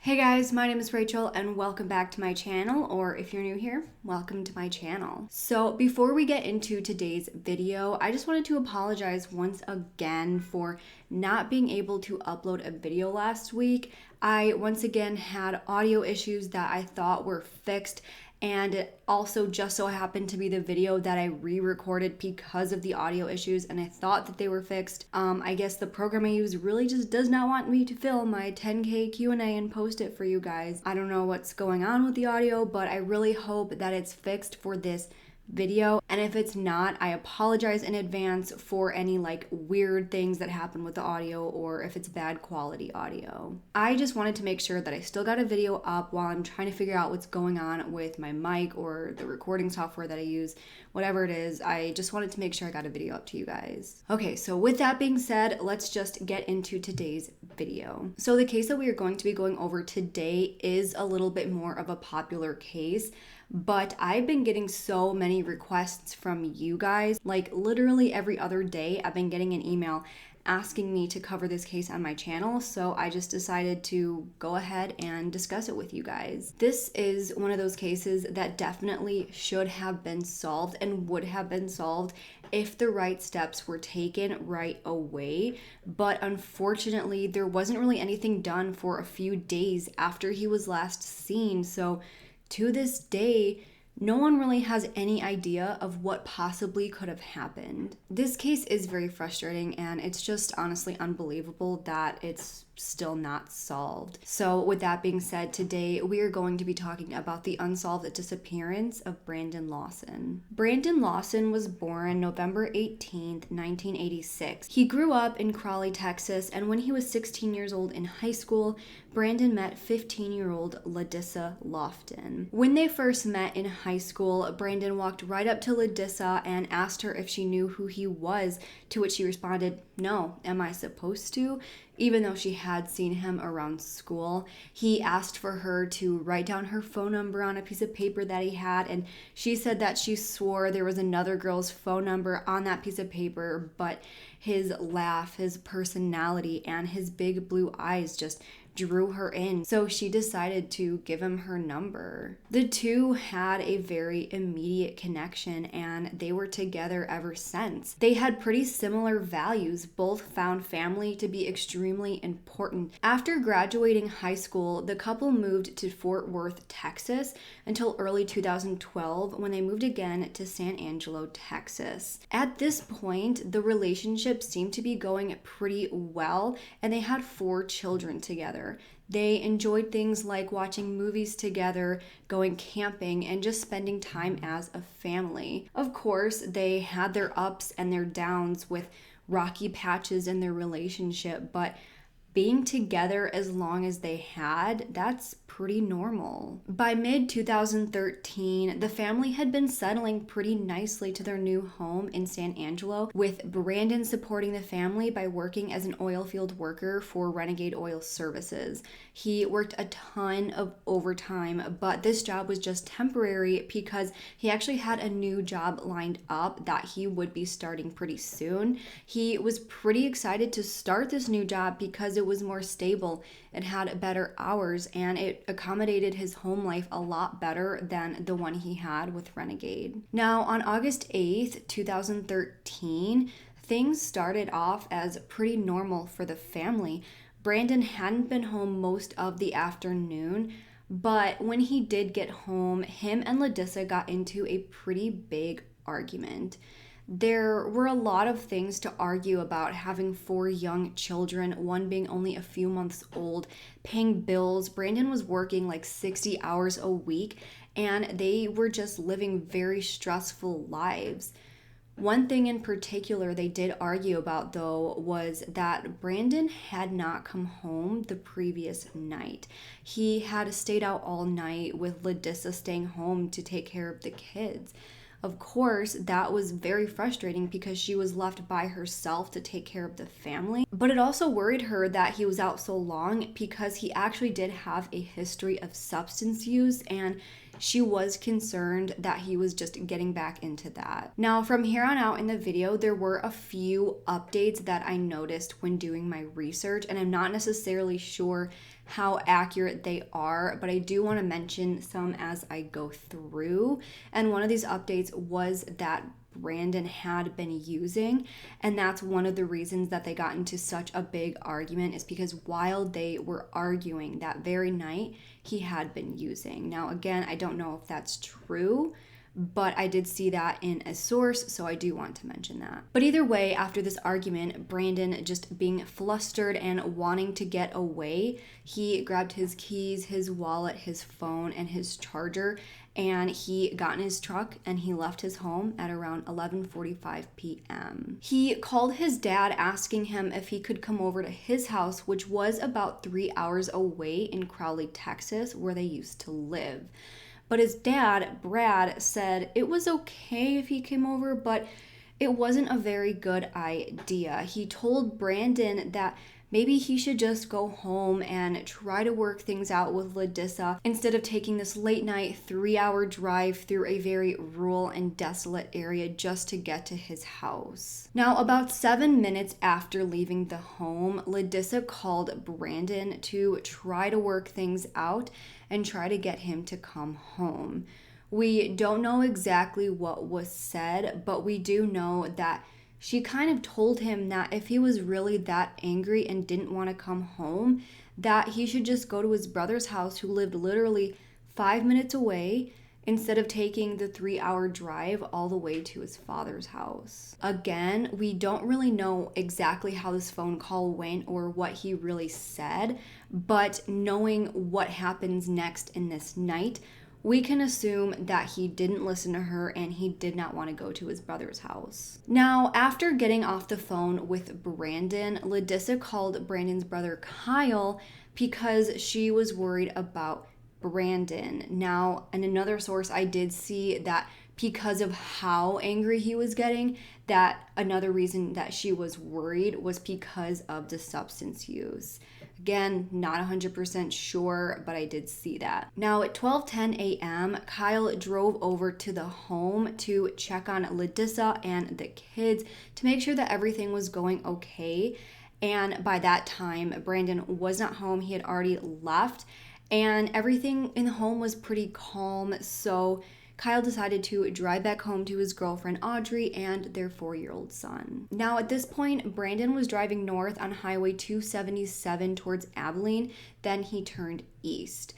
Hey guys, my name is Rachel and welcome back to my channel, or if you're new here, welcome to my channel. So before we get into today's video, I just wanted to apologize once again for not being able to upload a video last week. I once again had audio issues that I thought were fixed, and it also just so happened to be the video that I re-recorded because of the audio issues, and I thought that they were fixed. I guess the program I use really just does not want me to film my 10K Q&A and post it for you guys. I don't know what's going on with the audio, but I really hope that it's fixed for this video, and if it's not, I apologize in advance for any weird things that happen with the audio or if it's bad quality audio. I just wanted to make sure that I still got a video up while I'm trying to figure out what's going on with my mic or the recording software that I use, whatever it is. I just wanted to make sure I got a video up to you guys. Okay, so with that being said, let's just get into today's video. So the case that we are going to be going over today is a little bit more of a popular case, but I've been getting so many requests from you guys. Like literally every other day I've been getting an email asking me to cover this case on my channel, so I just decided to go ahead and discuss it with you guys. This is one of those cases that definitely should have been solved and would have been solved if the right steps were taken right away, but unfortunately there wasn't really anything done for a few days after he was last seen, so to this day, no one really has any idea of what possibly could have happened. This case is very frustrating, and it's just honestly unbelievable that it's still not solved. So with that being said, today we are going to be talking about the unsolved disappearance of Brandon Lawson. Brandon Lawson was born November 18th, 1986. He grew up in Crawley, Texas, and when he was 16 years old in high school, Brandon met 15-year-old Ladissa Lofton. When they first met in high school, Brandon walked right up to Ladissa and asked her if she knew who he was, to which she responded, "No, am I supposed to?" Even though she had seen him around school. He asked for her to write down her phone number on a piece of paper that he had, and she said that she swore there was another girl's phone number on that piece of paper, but his laugh, his personality, and his big blue eyes just drew her in, so she decided to give him her number. The two had a very immediate connection, and they were together ever since. They had pretty similar values, both found family to be extremely important. After graduating high school, the couple moved to Fort Worth, Texas, until early 2012 when they moved again to San Angelo, Texas. At this point, the relationship seemed to be going pretty well, and they had 4 children together. They enjoyed things like watching movies together, going camping, and just spending time as a family. Of course, they had their ups and their downs with rocky patches in their relationship, but being together as long as they had, that's pretty normal. By mid-2013, the family had been settling pretty nicely to their new home in San Angelo, with Brandon supporting the family by working as an oil field worker for Renegade Oil Services. He worked a ton of overtime, but this job was just temporary because he actually had a new job lined up that he would be starting pretty soon. He was pretty excited to start this new job because it was more stable, it had better hours, and it accommodated his home life a lot better than the one he had with Renegade. Now, on August 8th, 2013, things started off as pretty normal for the family. Brandon hadn't been home most of the afternoon, but when he did get home, him and Ladissa got into a pretty big argument. There were a lot of things to argue about: having 4 young children, one being only a few months old, paying bills. Brandon was working 60 hours a week, and they were just living very stressful lives. One thing in particular they did argue about, though, was that Brandon had not come home the previous night. He had stayed out all night, with Ladissa staying home to take care of the kids. Of course, that was very frustrating because she was left by herself to take care of the family. But it also worried her that he was out so long because he actually did have a history of substance use, and she was concerned that he was just getting back into that. Now, from here on out in the video, there were a few updates that I noticed when doing my research, and I'm not necessarily sure how accurate they are, but I do want to mention some as I go through. And one of these updates was that Brandon had been using, and that's one of the reasons that they got into such a big argument, is because while they were arguing that very night, he had been using. Now, again, I don't know if that's true, but I did see that in a source, so I do want to mention that. But either way, after this argument, Brandon just being flustered and wanting to get away, he grabbed his keys, his wallet, his phone, and his charger, and he got in his truck and he left his home at around 11:45 p.m. He called his dad asking him if he could come over to his house, which was about 3 hours away in Crowley, Texas, where they used to live. But his dad, Brad, said it was okay if he came over, but it wasn't a very good idea. He told Brandon that maybe he should just go home and try to work things out with Ladissa instead of taking this late night 3-hour drive through a very rural and desolate area just to get to his house. Now, about 7 minutes after leaving the home, Ladissa called Brandon to try to work things out and try to get him to come home. We don't know exactly what was said, but we do know that she kind of told him that if he was really that angry and didn't want to come home, that he should just go to his brother's house, who lived literally 5 minutes away, instead of taking the 3-hour drive all the way to his father's house. Again, we don't really know exactly how this phone call went or what he really said, but knowing what happens next in this night, we can assume that he didn't listen to her and he did not want to go to his brother's house. Now, after getting off the phone with Brandon, Ladissa called Brandon's brother Kyle because she was worried about Brandon. Now, in another source, I did see that because of how angry he was getting, that another reason that she was worried was because of the substance use. Again, not 100% sure, but I did see that. Now, at 12:10 a.m., Kyle drove over to the home to check on Ladissa and the kids to make sure that everything was going okay. And by that time, Brandon was not home. He had already left, and everything in the home was pretty calm. So Kyle decided to drive back home to his girlfriend Audrey and their 4-year-old son. Now, at this point, Brandon was driving north on Highway 277 towards Abilene. Then he turned east.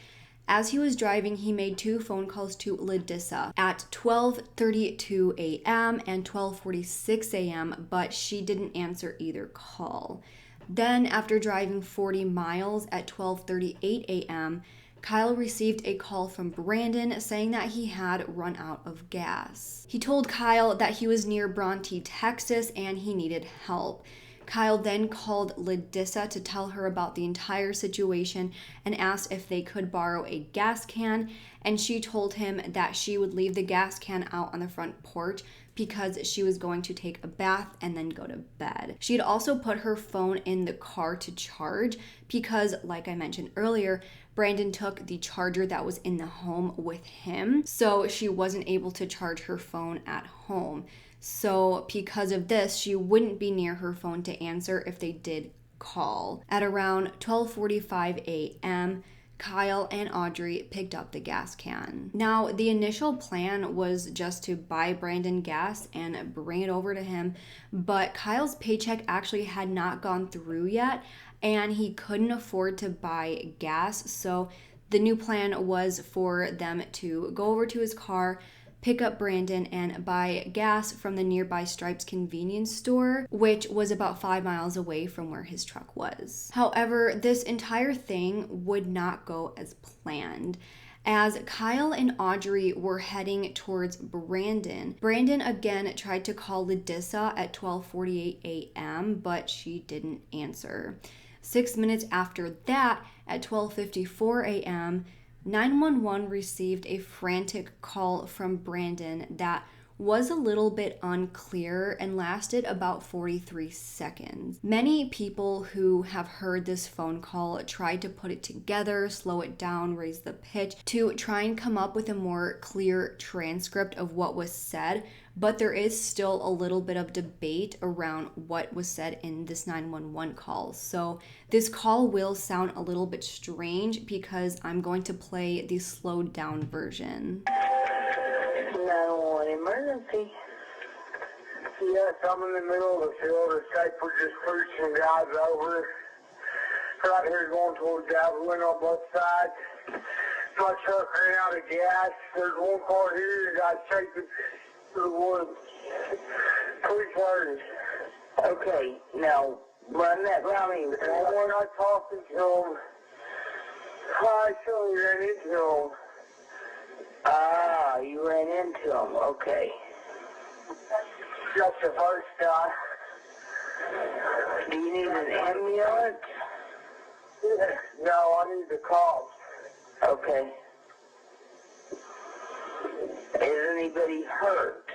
As he was driving, he made 2 phone calls to Ladissa at 12:32 a.m. and 12:46 a.m., but she didn't answer either call. Then, after driving 40 miles at 12:38 a.m., Kyle received a call from Brandon saying that he had run out of gas. He told Kyle that he was near Bronte, Texas, and he needed help. Kyle then called Ladissa to tell her about the entire situation and asked if they could borrow a gas can, and she told him that she would leave the gas can out on the front porch because she was going to take a bath and then go to bed. She had also put her phone in the car to charge because, like I mentioned earlier, Brandon took the charger that was in the home with him, so she wasn't able to charge her phone at home. So because of this, she wouldn't be near her phone to answer if they did call. At around 12:45 a.m., Kyle and Audrey picked up the gas can. Now, the initial plan was just to buy Brandon gas and bring it over to him, but Kyle's paycheck actually had not gone through yet, and he couldn't afford to buy gas, so the new plan was for them to go over to his car, pick up Brandon, and buy gas from the nearby Stripes convenience store, which was about 5 miles away from where his truck was. However, this entire thing would not go as planned. As Kyle and Audrey were heading towards Brandon again tried to call Ladissa at 12:48 a.m., but she didn't answer. 6 minutes after that, at 12:54 a.m., 911 received a frantic call from Brandon that was a little bit unclear and lasted about 43 seconds. Many people who have heard this phone call tried to put it together, slow it down, raise the pitch to try and come up with a more clear transcript of what was said, but there is still a little bit of debate around what was said in this 911 call. So this call will sound a little bit strange because I'm going to play the slowed down version. 911 emergency. Yes, I'm in the middle of the field. The sniper just pushed some guys over. Right here going towards Javelin on both sides. My truck ran out of gas. There's one car here. The guy's chasing through the woods. Police heard. Okay, now run that by me. When I talked to him, I actually ran into him. Ah, you ran into him. Okay. That's the first time. Do you need an ambulance? No, I need the cops. Okay. Is anybody hurt?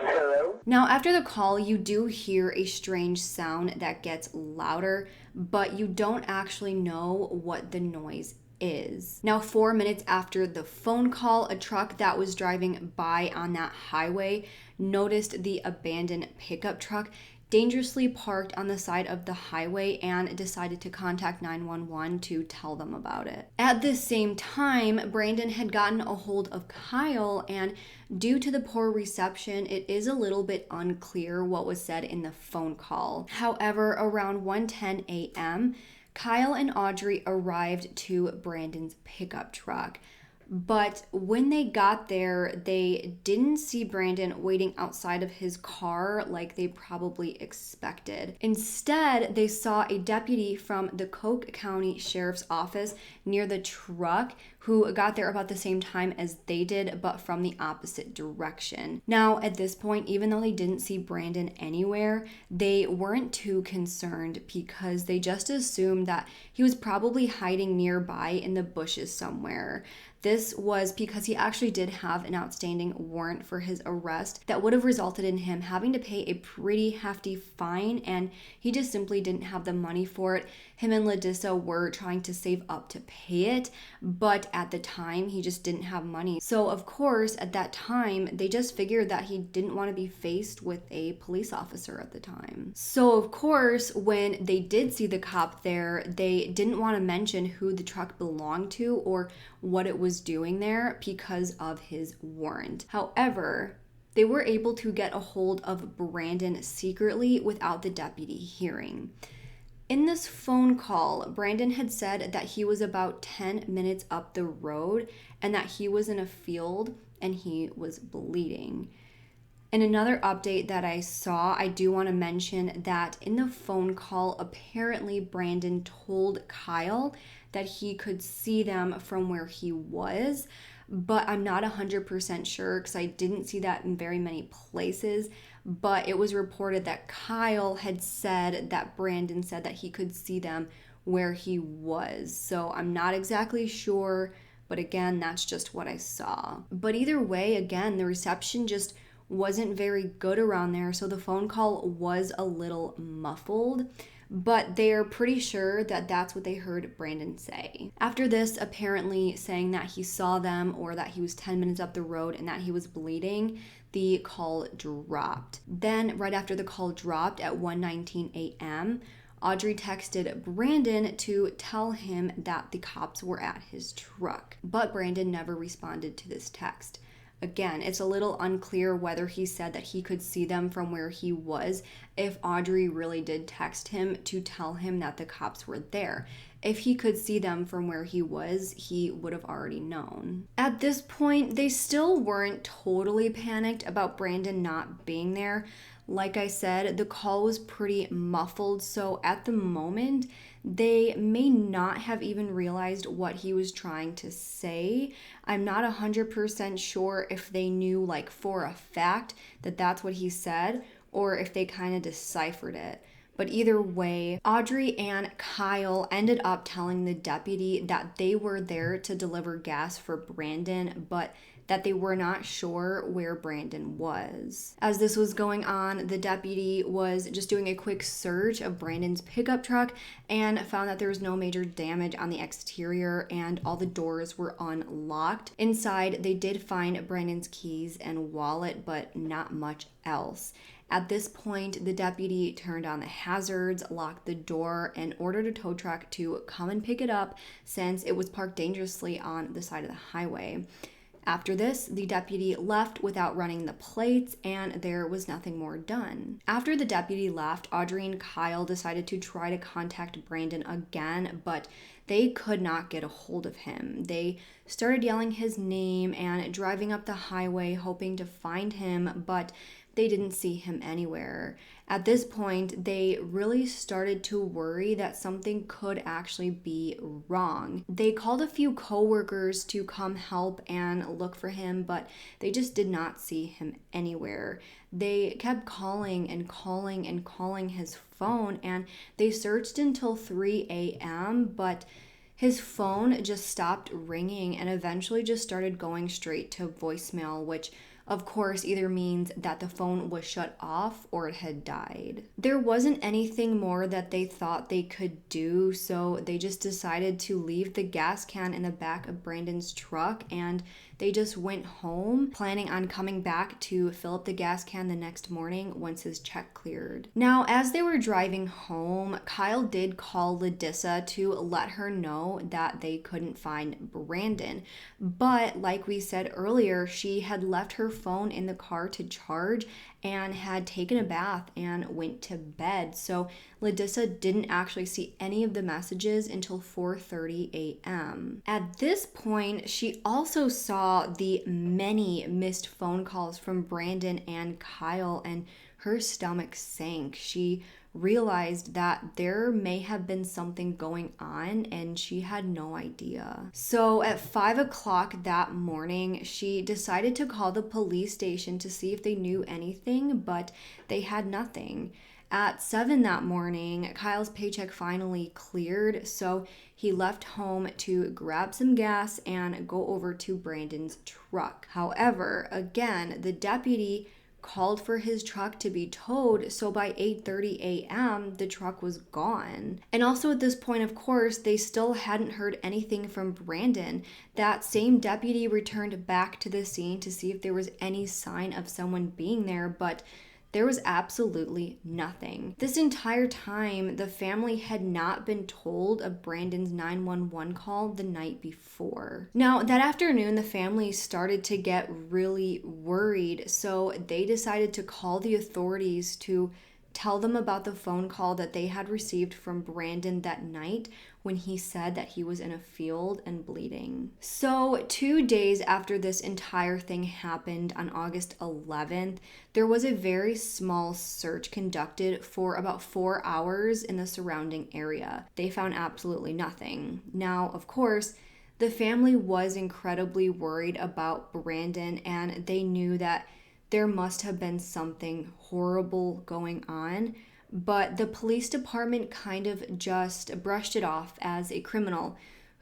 Hello? Now, after the call, you do hear a strange sound that gets louder, but you don't actually know what the noise is. Now, 4 minutes after the phone call, a truck that was driving by on that highway noticed the abandoned pickup truck dangerously parked on the side of the highway and decided to contact 911 to tell them about it. At the same time, Brandon had gotten a hold of Kyle, and due to the poor reception, it is a little bit unclear what was said in the phone call. However, around 1:10 a.m., Kyle and Audrey arrived to Brandon's pickup truck. But when they got there, they didn't see Brandon waiting outside of his car like they probably expected. Instead, they saw a deputy from the Coke County Sheriff's Office near the truck who got there about the same time as they did, but from the opposite direction. Now, at this point, even though they didn't see Brandon anywhere, they weren't too concerned because they just assumed that he was probably hiding nearby in the bushes somewhere. This was because he actually did have an outstanding warrant for his arrest that would have resulted in him having to pay a pretty hefty fine, and he just simply didn't have the money for it. Him and Ladissa were trying to save up to pay it, but at the time, he just didn't have money. So, of course, at that time, they just figured that he didn't want to be faced with a police officer at the time. So, of course, when they did see the cop there, they didn't want to mention who the truck belonged to or what it was doing there because of his warrant. However, they were able to get a hold of Brandon secretly without the deputy hearing. In this phone call, Brandon had said that he was about 10 minutes up the road and that he was in a field and he was bleeding. In another update that I saw, I do want to mention that in the phone call, apparently Brandon told Kyle that he could see them from where he was, but I'm not 100% sure because I didn't see that in very many places. But it was reported that Kyle had said that Brandon said that he could see them where he was. So I'm not exactly sure, but again, that's just what I saw. But either way, again, the reception just wasn't very good around there, so the phone call was a little muffled, but they're pretty sure that that's what they heard Brandon say. After this, apparently saying that he saw them or that he was 10 minutes up the road and that he was bleeding, the call dropped. Then, right after the call dropped at 1:19 a.m., Audrey texted Brandon to tell him that the cops were at his truck, but Brandon never responded to this text. Again, it's a little unclear whether he said that he could see them from where he was, if Audrey really did text him to tell him that the cops were there. If he could see them from where he was, he would have already known. At this point, they still weren't totally panicked about Brandon not being there. Like I said, the call was pretty muffled, so at the moment, they may not have even realized what he was trying to say. I'm not 100% sure if they knew, like, for a fact that that's what he said, or if they kind of deciphered it. But either way, Audrey and Kyle ended up telling the deputy that they were there to deliver gas for Brandon, but that they were not sure where Brandon was. As this was going on, the deputy was just doing a quick search of Brandon's pickup truck and found that there was no major damage on the exterior and all the doors were unlocked. Inside, they did find Brandon's keys and wallet, but not much else. At this point, the deputy turned on the hazards, locked the door, and ordered a tow truck to come and pick it up since it was parked dangerously on the side of the highway. After this, the deputy left without running the plates, and there was nothing more done. After the deputy left, Audrey and Kyle decided to try to contact Brandon again, but they could not get a hold of him. They started yelling his name and driving up the highway hoping to find him, but they didn't see him anywhere. At this point, they really started to worry that something could actually be wrong. They called a few coworkers to come help and look for him, but they just did not see him anywhere. They kept calling and calling and calling his phone, and they searched until 3 a.m., but his phone just stopped ringing and eventually just started going straight to voicemail, which of course either means that the phone was shut off or it had died. There wasn't anything more that they thought they could do, so they just decided to leave the gas can in the back of Brandon's truck and they just went home, planning on coming back to fill up the gas can the next morning once his check cleared. Now, as they were driving home, Kyle did call Ladissa to let her know that they couldn't find Brandon. But like we said earlier, she had left her phone in the car to charge and had taken a bath and went to bed. So Ladissa didn't actually see any of the messages until 4:30 a.m. At this point, she also saw the many missed phone calls from Brandon and Kyle, and her stomach sank. She realized that there may have been something going on and she had no idea. So at 5 o'clock that morning, she decided to call the police station to see if they knew anything, but they had nothing. At 7 that morning, Kyle's paycheck finally cleared, so he left home to grab some gas and go over to Brandon's truck. However, again, the deputy called for his truck to be towed, so by 8:30 a.m. the truck was gone. And also at this point, of course, they still hadn't heard anything from Brandon. That same deputy returned back to the scene to see if there was any sign of someone being there, but there was absolutely nothing. This entire time, the family had not been told of Brandon's 911 call the night before. Now, that afternoon, the family started to get really worried, so they decided to call the authorities to tell them about the phone call that they had received from Brandon that night when he said that he was in a field and bleeding. So 2 days after this entire thing happened, on August 11th, there was a very small search conducted for about 4 hours in the surrounding area. They found absolutely nothing. Now, of course, the family was incredibly worried about Brandon, and they knew that there must have been something horrible going on, but the police department kind of just brushed it off as a criminal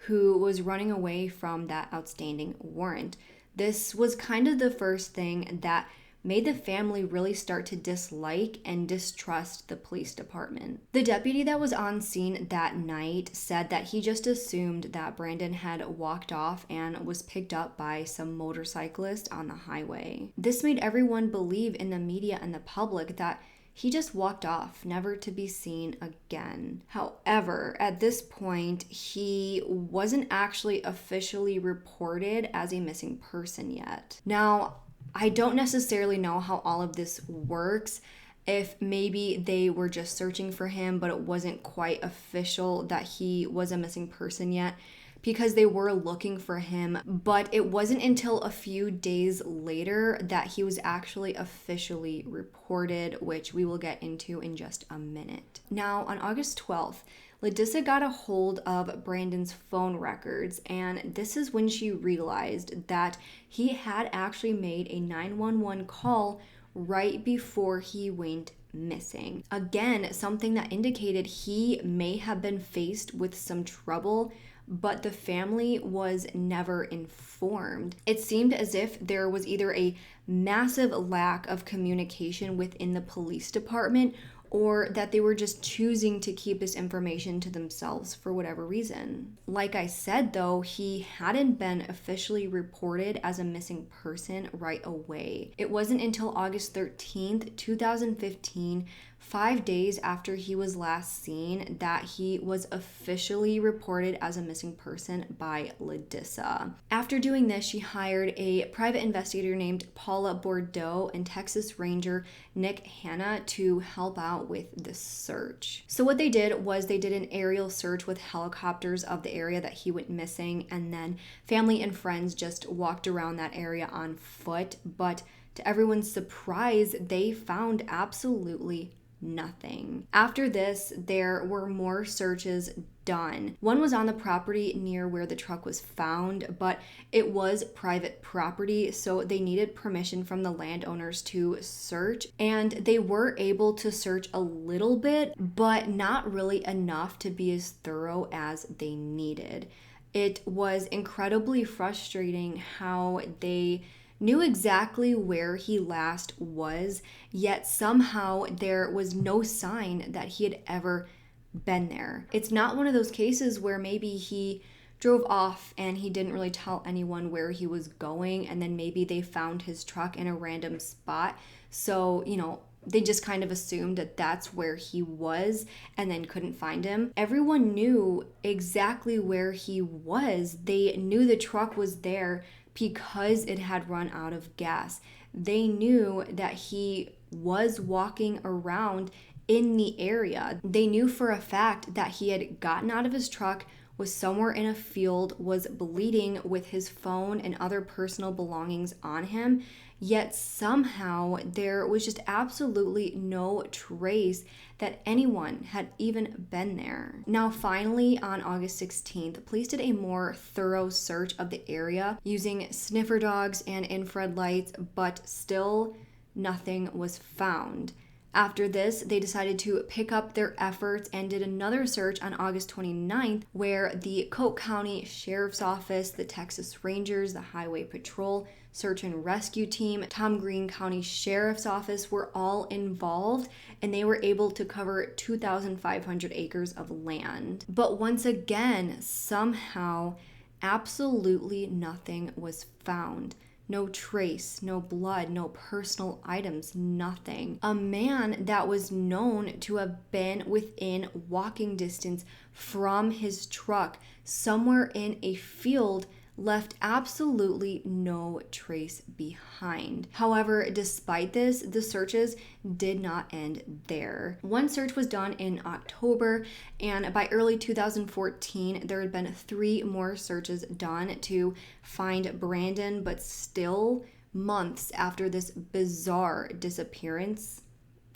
who was running away from that outstanding warrant. This was kind of the first thing that made the family really start to dislike and distrust the police department. The deputy that was on scene that night said that he just assumed that Brandon had walked off and was picked up by some motorcyclist on the highway. This made everyone believe in the media and the public that he just walked off, never to be seen again. However, at this point, he wasn't actually officially reported as a missing person yet. Now, I don't necessarily know how all of this works, if maybe they were just searching for him, but it wasn't quite official that he was a missing person yet, because they were looking for him, but it wasn't until a few days later that he was actually officially reported, which we will get into in just a minute. Now, on August 12th, Ladissa got a hold of Brandon's phone records, and this is when she realized that he had actually made a 911 call right before he went missing. Again, something that indicated he may have been faced with some trouble, but the family was never informed. It seemed as if there was either a massive lack of communication within the police department, or that they were just choosing to keep this information to themselves for whatever reason. Like I said, though, he hadn't been officially reported as a missing person right away. It wasn't until August 13th, 2015, 5 days after he was last seen, that he was officially reported as a missing person by LaDissa. After doing this, she hired a private investigator named Paula Bordeaux and Texas Ranger Nick Hanna to help out with the search. So what they did was they did an aerial search with helicopters of the area that he went missing, and then family and friends just walked around that area on foot. But to everyone's surprise, they found absolutely nothing. After this, there were more searches done. One was on the property near where the truck was found, but it was private property, so they needed permission from the landowners to search, and they were able to search a little bit, but not really enough to be as thorough as they needed. It was incredibly frustrating how they knew exactly where he last was, yet somehow there was no sign that he had ever been there. It's not one of those cases where maybe he drove off and he didn't really tell anyone where he was going, and then maybe they found his truck in a random spot. So, they just kind of assumed that that's where he was and then couldn't find him. Everyone knew exactly where he was. They knew the truck was there because it had run out of gas. They knew that he was walking around in the area. They knew for a fact that he had gotten out of his truck, was somewhere in a field, was bleeding with his phone and other personal belongings on him, yet somehow there was just absolutely no trace that anyone had even been there. Now, finally, on August 16th, police did a more thorough search of the area using sniffer dogs and infrared lights, but still nothing was found. After this, they decided to pick up their efforts and did another search on August 29th, where the Coke County Sheriff's Office, the Texas Rangers, the Highway Patrol, Search and Rescue Team, Tom Green County Sheriff's Office were all involved, and they were able to cover 2,500 acres of land. But once again, somehow, absolutely nothing was found. No trace, no blood, no personal items, nothing. A man that was known to have been within walking distance from his truck somewhere in a field left absolutely no trace behind. However, despite this, the searches did not end there. One search was done in October, and by early 2014, there had been 3 more searches done to find Brandon, but still months after this bizarre disappearance,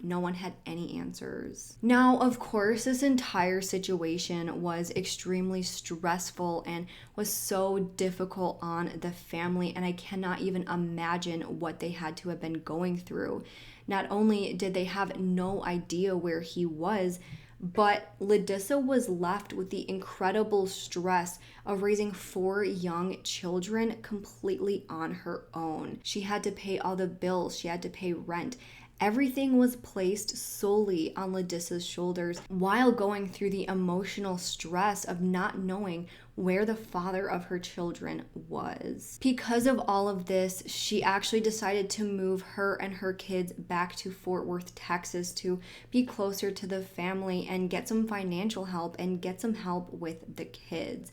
no one had any answers. Now, of course, this entire situation was extremely stressful and was so difficult on the family, and I cannot even imagine what they had to have been going through. Not only did they have no idea where he was, but LaDissa was left with the incredible stress of raising 4 young children completely on her own. She had to pay all the bills, she had to pay rent. Everything was placed solely on LaDissa's shoulders while going through the emotional stress of not knowing where the father of her children was. Because of all of this, she actually decided to move her and her kids back to Fort Worth, Texas, to be closer to the family and get some financial help and get some help with the kids.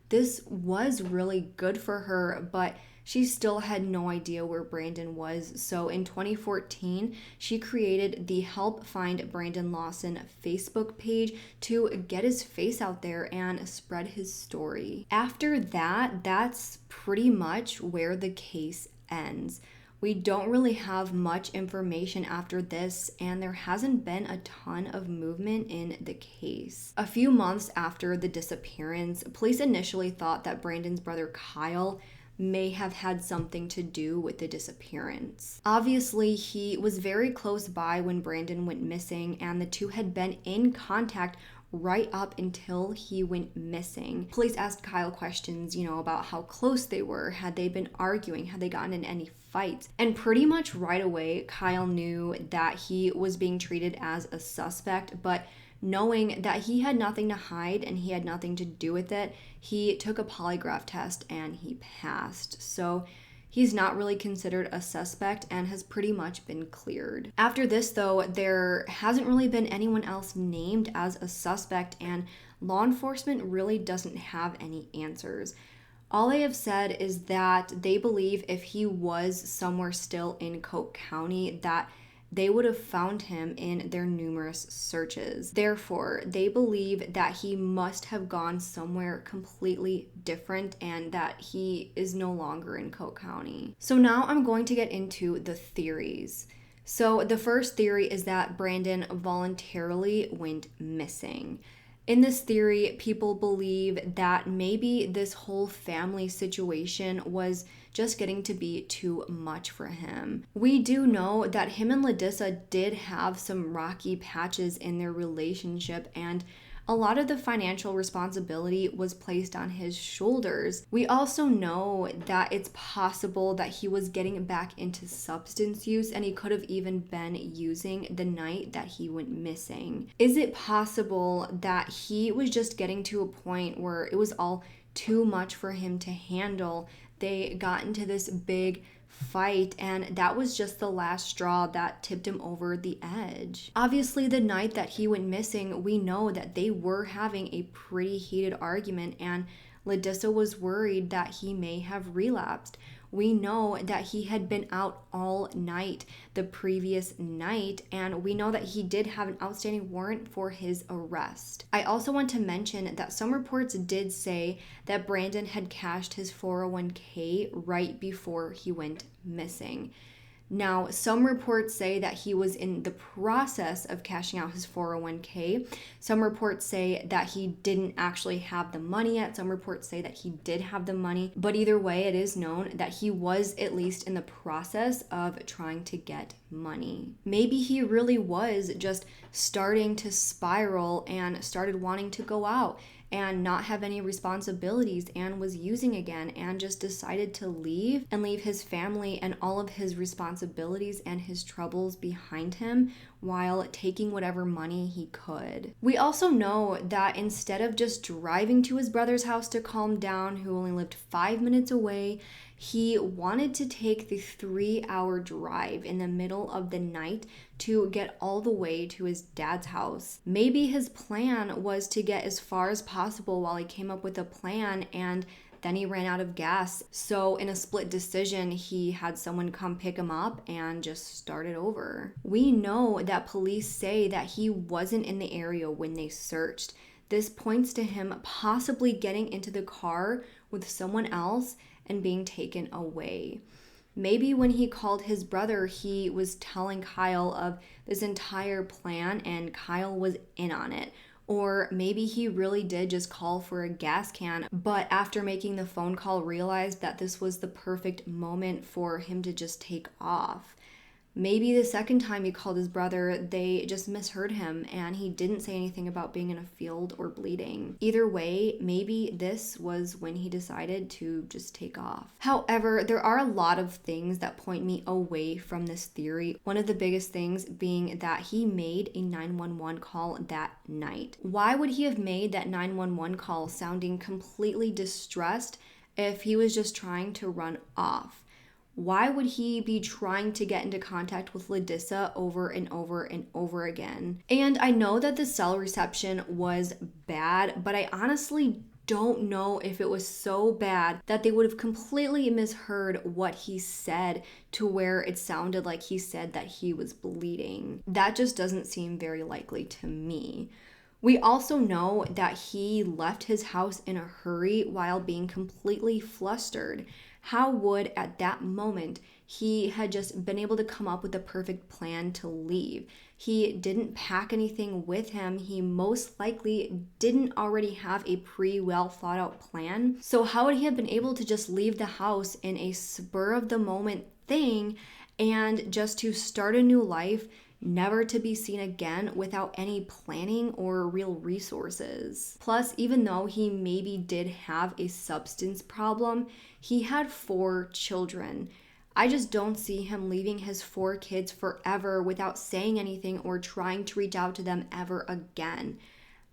This was really good for her, but she still had no idea where Brandon was. So in 2014, she created the Help Find Brandon Lawson Facebook page to get his face out there and spread his story. After that, that's pretty much where the case ends. We don't really have much information after this, and there hasn't been a ton of movement in the case. A few months after the disappearance, police initially thought that Brandon's brother Kyle may have had something to do with the disappearance. Obviously, he was very close by when Brandon went missing, and the two had been in contact right up until he went missing. Police asked Kyle questions, about how close they were. Had they been arguing? Had they gotten in any fights? And pretty much right away, Kyle knew that he was being treated as a suspect, but knowing that he had nothing to hide and he had nothing to do with it, he took a polygraph test and he passed. So he's not really considered a suspect and has pretty much been cleared. After this, though, there hasn't really been anyone else named as a suspect, and law enforcement really doesn't have any answers. All they have said is that they believe if he was somewhere still in Coke County, that they would have found him in their numerous searches. Therefore, they believe that he must have gone somewhere completely different and that he is no longer in Coke County. So now I'm going to get into the theories. So the first theory is that Brandon voluntarily went missing. In this theory, people believe that maybe this whole family situation was just getting to be too much for him. We do know that him and Ladissa did have some rocky patches in their relationship, and a lot of the financial responsibility was placed on his shoulders. We also know that it's possible that he was getting back into substance use, and he could have even been using the night that he went missing. Is it possible that he was just getting to a point where it was all too much for him to handle? They got into this big fight, and that was just the last straw that tipped him over the edge. Obviously, the night that he went missing, we know that they were having a pretty heated argument, and Ladissa was worried that he may have relapsed. We know that he had been out all night the previous night, and we know that he did have an outstanding warrant for his arrest. I also want to mention that some reports did say that Brandon had cashed his 401k right before he went missing. Now, some reports say that he was in the process of cashing out his 401k. Some reports say that he didn't actually have the money yet. Some reports say that he did have the money. But either way, it is known that he was at least in the process of trying to get money. Maybe he really was just starting to spiral and started wanting to go out and not have any responsibilities and was using again and just decided to leave and leave his family and all of his responsibilities and his troubles behind him while taking whatever money he could. We also know that instead of just driving to his brother's house to calm down, who only lived 5 minutes away, he wanted to take the 3-hour drive in the middle of the night to get all the way to his dad's house. Maybe his plan was to get as far as possible while he came up with a plan, and then he ran out of gas. So in a split decision, he had someone come pick him up and just started over. We know that police say that he wasn't in the area when they searched. This points to him possibly getting into the car with someone else and being taken away. Maybe when he called his brother, he was telling Kyle of this entire plan and Kyle was in on it. Or maybe he really did just call for a gas can, but after making the phone call realized that this was the perfect moment for him to just take off. Maybe the second time he called his brother, they just misheard him and he didn't say anything about being in a field or bleeding. Either way, maybe this was when he decided to just take off. However, there are a lot of things that point me away from this theory. One of the biggest things being that he made a 911 call that night. Why would he have made that 911 call sounding completely distressed if he was just trying to run off? Why would he be trying to get into contact with Ladissa over and over and over again? And I know that the cell reception was bad, but I honestly don't know if it was so bad that they would have completely misheard what he said to where it sounded like he said that he was bleeding. That just doesn't seem very likely to me. We also know that he left his house in a hurry while being completely flustered. How would, at that moment, he had just been able to come up with the perfect plan to leave. He didn't pack anything with him. He most likely didn't already have a well thought out plan. So how would he have been able to just leave the house in a spur of the moment thing and just to start a new life, never to be seen again without any planning or real resources? Plus, even though he maybe did have a substance problem, he had 4 children. I just don't see him leaving his 4 kids forever without saying anything or trying to reach out to them ever again.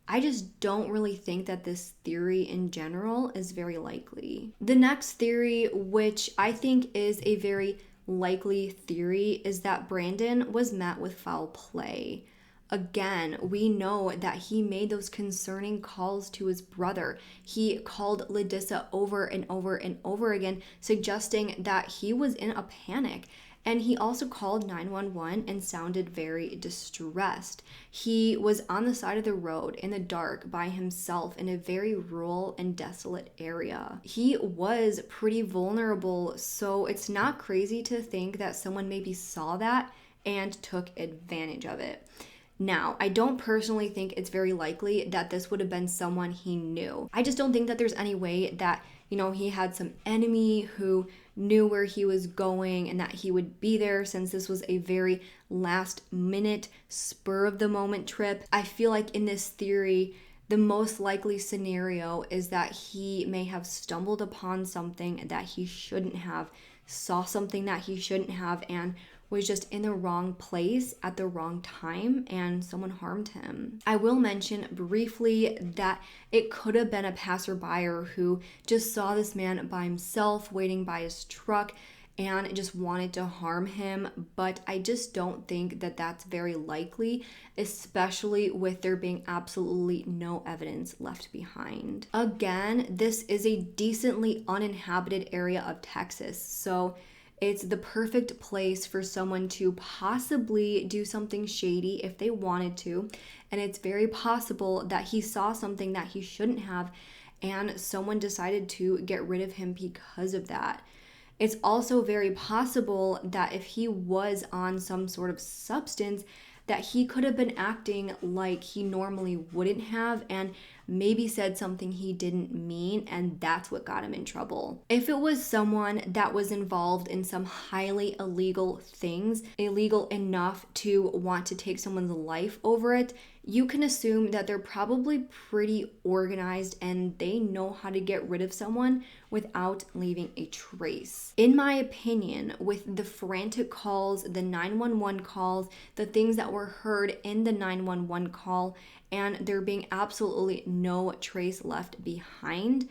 I just don't really think that this theory in general is very likely. The next theory, which I think is a very likely theory, is that Brandon was met with foul play. Again, we know that he made those concerning calls to his brother. He called Ladissa over and over and over again, suggesting that he was in a panic. And he also called 911 and sounded very distressed. He was on the side of the road in the dark by himself in a very rural and desolate area. He was pretty vulnerable, so it's not crazy to think that someone maybe saw that and took advantage of it. Now, I don't personally think it's very likely that this would have been someone he knew. I just don't think that there's any way that, he had some enemy who knew where he was going and that he would be there, since this was a very last minute, spur of the moment trip. I feel like in this theory, the most likely scenario is that he may have stumbled upon something that he shouldn't have, saw something that he shouldn't have, and was just in the wrong place at the wrong time and someone harmed him. I will mention briefly that it could have been a passerby who just saw this man by himself waiting by his truck and just wanted to harm him, but I just don't think that that's very likely, especially with there being absolutely no evidence left behind. Again, this is a decently uninhabited area of Texas, so it's the perfect place for someone to possibly do something shady if they wanted to. And it's very possible that he saw something that he shouldn't have and someone decided to get rid of him because of that. It's also very possible that if he was on some sort of substance, that he could have been acting like he normally wouldn't have and maybe said something he didn't mean, and that's what got him in trouble. If it was someone that was involved in some highly illegal things, illegal enough to want to take someone's life over it, you can assume that they're probably pretty organized and they know how to get rid of someone without leaving a trace. In my opinion, with the frantic calls, the 911 calls, the things that were heard in the 911 call, and there being absolutely no trace left behind,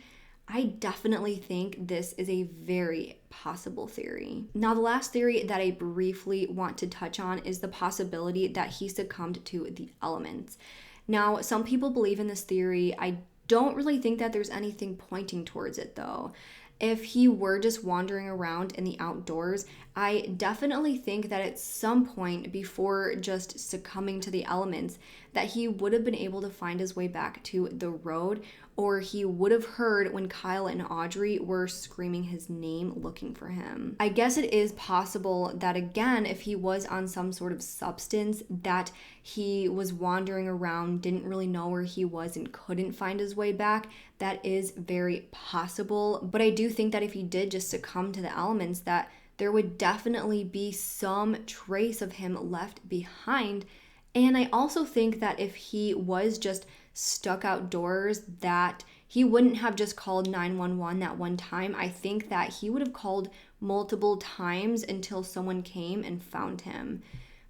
I definitely think this is a very possible theory. Now, the last theory that I briefly want to touch on is the possibility that he succumbed to the elements. Now, some people believe in this theory. I don't really think that there's anything pointing towards it, though. If he were just wandering around in the outdoors, I definitely think that at some point before just succumbing to the elements, that he would have been able to find his way back to the road, or he would have heard when Kyle and Audrey were screaming his name looking for him. I guess it is possible that, again, if he was on some sort of substance, that he was wandering around, didn't really know where he was and couldn't find his way back. That is very possible. But I do think that if he did just succumb to the elements, that there would definitely be some trace of him left behind. And I also think that if he was just stuck outdoors, that he wouldn't have just called 911 that one time. I think that he would have called multiple times until someone came and found him.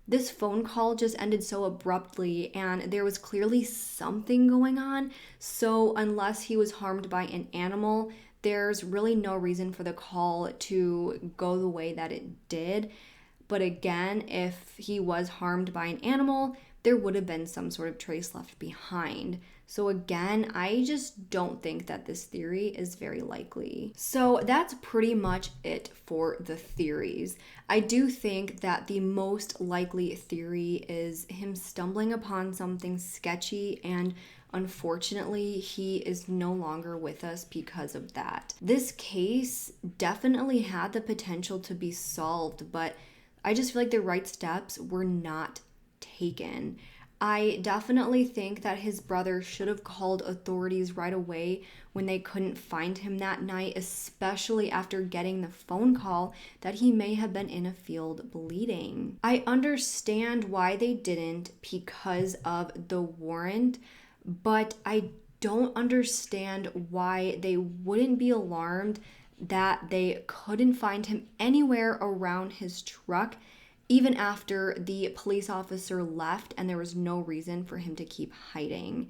This phone call just ended so abruptly, and there was clearly something going on. So unless he was harmed by an animal, there's really no reason for the call to go the way that it did. But again, if he was harmed by an animal, there would have been some sort of trace left behind. So again, I just don't think that this theory is very likely. So that's pretty much it for the theories. I do think that the most likely theory is him stumbling upon something sketchy and Unfortunately, he is no longer with us because of that. This case definitely had the potential to be solved, but I just feel like the right steps were not taken. I definitely think that his brother should have called authorities right away when they couldn't find him that night, especially after getting the phone call that he may have been in a field bleeding. I understand why they didn't because of the warrant, but I don't understand why they wouldn't be alarmed that they couldn't find him anywhere around his truck, even after the police officer left and there was no reason for him to keep hiding.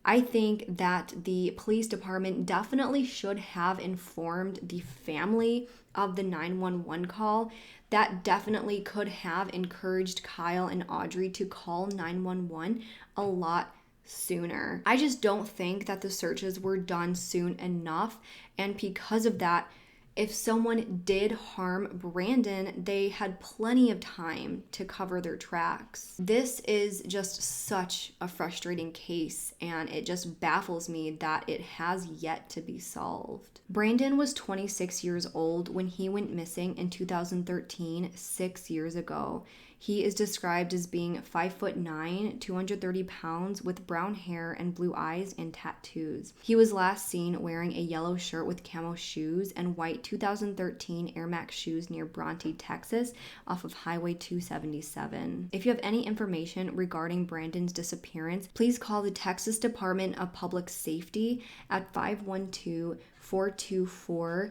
I think that the police department definitely should have informed the family of the 911 call. That definitely could have encouraged Kyle and Audrey to call 911 a lot sooner. I just don't think that the searches were done soon enough, and because of that, if someone did harm Brandon, they had plenty of time to cover their tracks. This is just such a frustrating case, and it just baffles me that it has yet to be solved. Brandon was 26 years old when he went missing in 2013, 6 years ago. He is described as being 5'9", 230 pounds, with brown hair and blue eyes and tattoos. He was last seen wearing a yellow shirt with camo shoes and white 2013 Air Max shoes near Bronte, Texas, off of Highway 277. If you have any information regarding Brandon's disappearance, please call the Texas Department of Public Safety at 512-424-5074.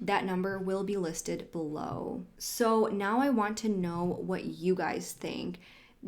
That number will be listed below. So now I want to know what you guys think.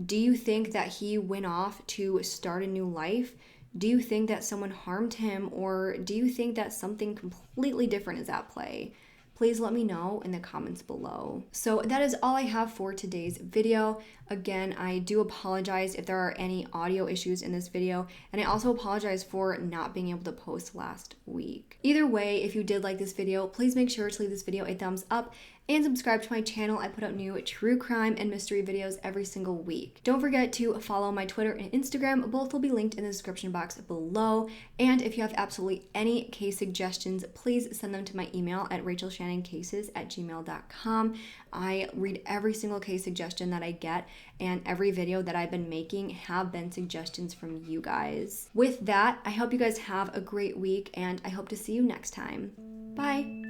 Do you think that he went off to start a new life? Do you think that someone harmed him, or do you think that something completely different is at play? Please let me know in the comments below. So that is all I have for today's video. Again, I do apologize if there are any audio issues in this video, and I also apologize for not being able to post last week. Either way, if you did like this video, please make sure to leave this video a thumbs up and subscribe to my channel. I put out new true crime and mystery videos every single week. Don't forget to follow my Twitter and Instagram. Both will be linked in the description box below. And if you have absolutely any case suggestions, please send them to my email at RachelShannonCases@gmail.com. I read every single case suggestion that I get, and every video that I've been making have been suggestions from you guys. With that, I hope you guys have a great week, and I hope to see you next time. Bye!